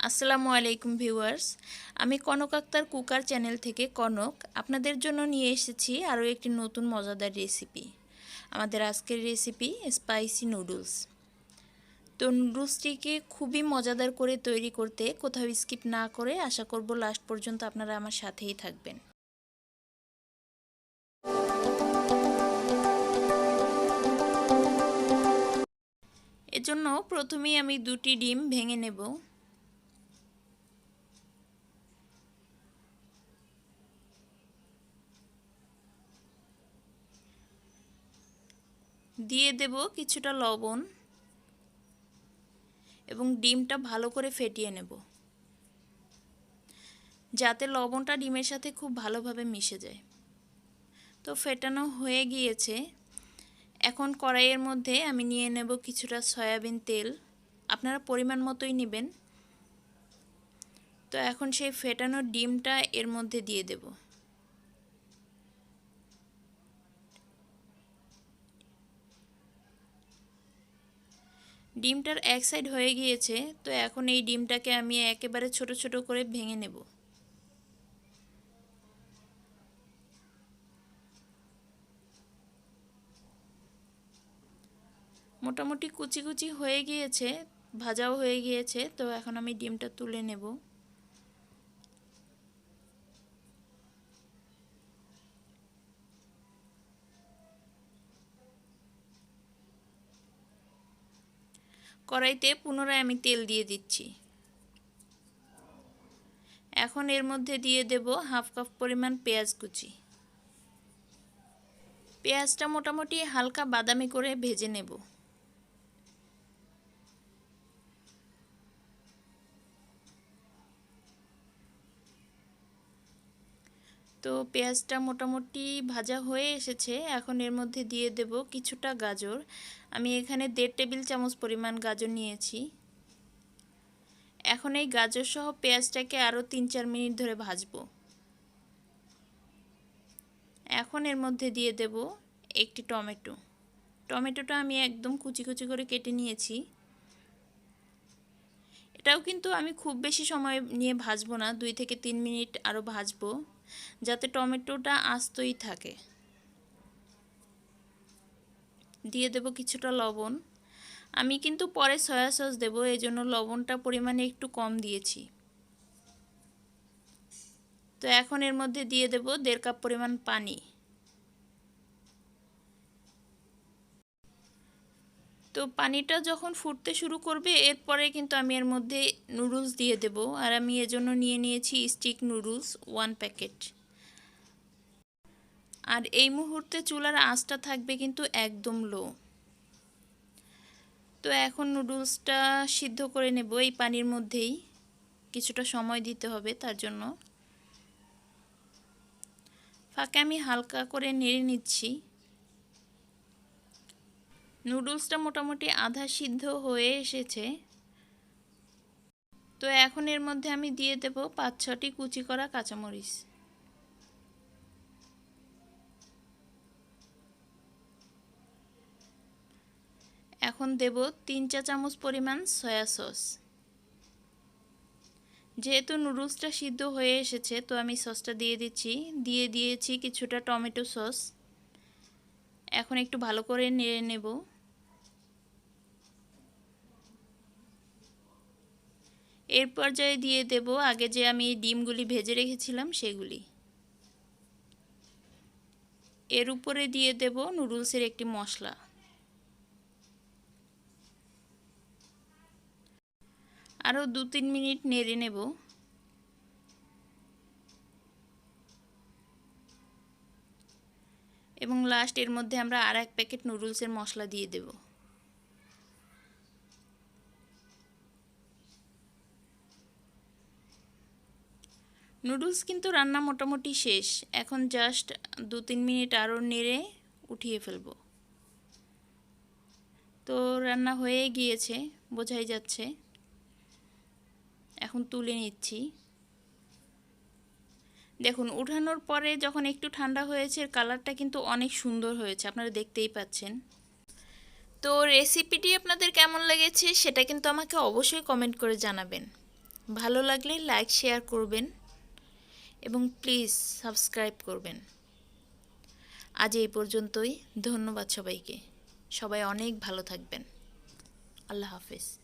আসসালামু আলাইকুম ভিউয়ার্স, আমি কনক আক্তার কুকার চ্যানেল থেকে কনক আপনাদের জন্য নিয়ে এসেছি আরও একটি নতুন মজাদার রেসিপি। আমাদের আজকের রেসিপি স্পাইসি নুডলস। তো নুডলসটিকে খুবই মজাদার করে তৈরি করতে কোথাও স্কিপ না করে আশা করব লাস্ট পর্যন্ত আপনারা আমার সাথেই থাকবেন। এজন্য প্রথমেই আমি 2টি ডিম ভেঙে নেব। দিয়ে দেব কিছুটা লবণ এবং ডিমটা ভালো করে ফেটিয়ে নেব যাতে লবণটা ডিমের সাথে খুব ভালোভাবে মিশে যায়। তো ফেটানো হয়ে গিয়েছে। এখন কড়াইয়ের মধ্যে আমি নিয়ে নেব কিছুটা সয়াবিন তেল, আপনারা পরিমাণ মতোই নেবেন। তো এখন সেই ফেটানো ডিমটা এর মধ্যে দিয়ে দেব। ডিমটার এক সাইড হয়ে গিয়েছে, তো এখন এই ডিমটাকে আমি একেবারে ছোট ছোট করে ভেঙে নেব। মোটামুটি কুচি কুচি হয়ে গিয়েছে, ভাজাও হয়ে গিয়েছে। তো এখন আমি ডিমটা তুলে নেব। কড়াইতে পুনরায় আমি তেল দিয়ে দিচ্ছি। এখন এর মধ্যে দিয়ে দেব হাফ কাপ পরিমাণ পেঁয়াজ কুচি। পেঁয়াজটা মোটামুটি হালকা বাদামি করে ভেজে নেব। তো পেঁয়াজটা মোটামুটি ভাজা হয়ে এসেছে। এখন এর মধ্যে দিয়ে দেব কিছুটা গাজর। আমি এখানে 1.5 টেবিল চামচ পরিমাণ গাজর নিয়েছি। এখন এই গাজর সহ পেঁয়াজটাকে আরও 3-4 মিনিট ধরে ভাজবো। এখন এর মধ্যে দিয়ে দেব একটি টমেটো। টমেটোটা আমি একদম কুচি কুচি করে কেটে নিয়েছি। এটাও কিন্তু আমি খুব বেশি সময় নিয়ে ভাজবো না, 2 থেকে 3 মিনিট আরও ভাজবো যাতে টমেটোটা আস্তই থাকে। দিয়ে দেব কিছুটা লবণ। আমি কিন্তু পরে সয়া সস দেব, এই জন্য লবণটা পরিমাণে একটু কম দিয়েছি। তো এখন এর মধ্যে দিয়ে দেব 1.5 কাপ পরিমাণ পানি। তো পানিটা যখন ফুটতে শুরু করবে এরপরে কিন্তু আমি এর মধ্যে নুডলস দিয়ে দেব। আর আমি এজন্য নিয়ে নিয়েছি স্টিক নুডলস 1 প্যাকেট। আর এই মুহূর্তে চুলার আঁচটা থাকবে কিন্তু একদম লো। তো এখন নুডলসটা সিদ্ধ করে নেব এই পানির মধ্যেই। কিছুটা সময় দিতে হবে তার জন্য। ফাঁকে আমি হালকা করে নেড়ে নিচ্ছি। নুডলসটা মোটামুটি আধা সিদ্ধ হয়ে এসেছে। তো এখন এর মধ্যে আমি দিয়ে দেব 5-6টি কুচি করা কাঁচামরিচ। এখন দেব 3 চা চামচ পরিমাণ সয়া সস। যেহেতু নুডলসটা সিদ্ধ হয়ে এসেছে তো আমি সসটা দিয়ে দিয়েছি কিছুটা টমেটো সস। এখন একটু ভালো করে নেড়ে নেব। এর পর্যায়ে দিয়ে দেব আগে যে আমি ডিমগুলি ভেজে রেখেছিলাম সেগুলি। এর উপরে দিয়ে দেব নুডলসের একটি মশলা। আরও 2-3 মিনিট নেড়ে নেব। এবং লাস্ট এর মধ্যে আমরা আর 1 প্যাকেট নুডলসের মশলা দিয়ে দেব। নুডলস কিন্তু রান্না মোটামুটি শেষ। এখন জাস্ট 2-3 মিনিট আরও নেড়ে উঠিয়ে ফেলব। তো রান্না হয়ে গিয়েছে, বোঝাই যাচ্ছে। এখন তুলে নিচ্ছি। দেখুন উঠানোর পরে যখন একটু ঠান্ডা হয়েছে কালারটা কিন্তু অনেক সুন্দর হয়েছে, আপনারা দেখতেই পাচ্ছেন। তো রেসিপিটি আপনাদের কেমন লেগেছে সেটা কিন্তু আমাকে অবশ্যই কমেন্ট করে জানাবেন। ভালো লাগলে লাইক শেয়ার করবেন এবং প্লিজ সাবস্ক্রাইব করবেন। আজ এই পর্যন্তই। ধন্যবাদ সবাইকে। সবাই অনেক ভালো থাকবেন। আল্লাহ হাফেজ।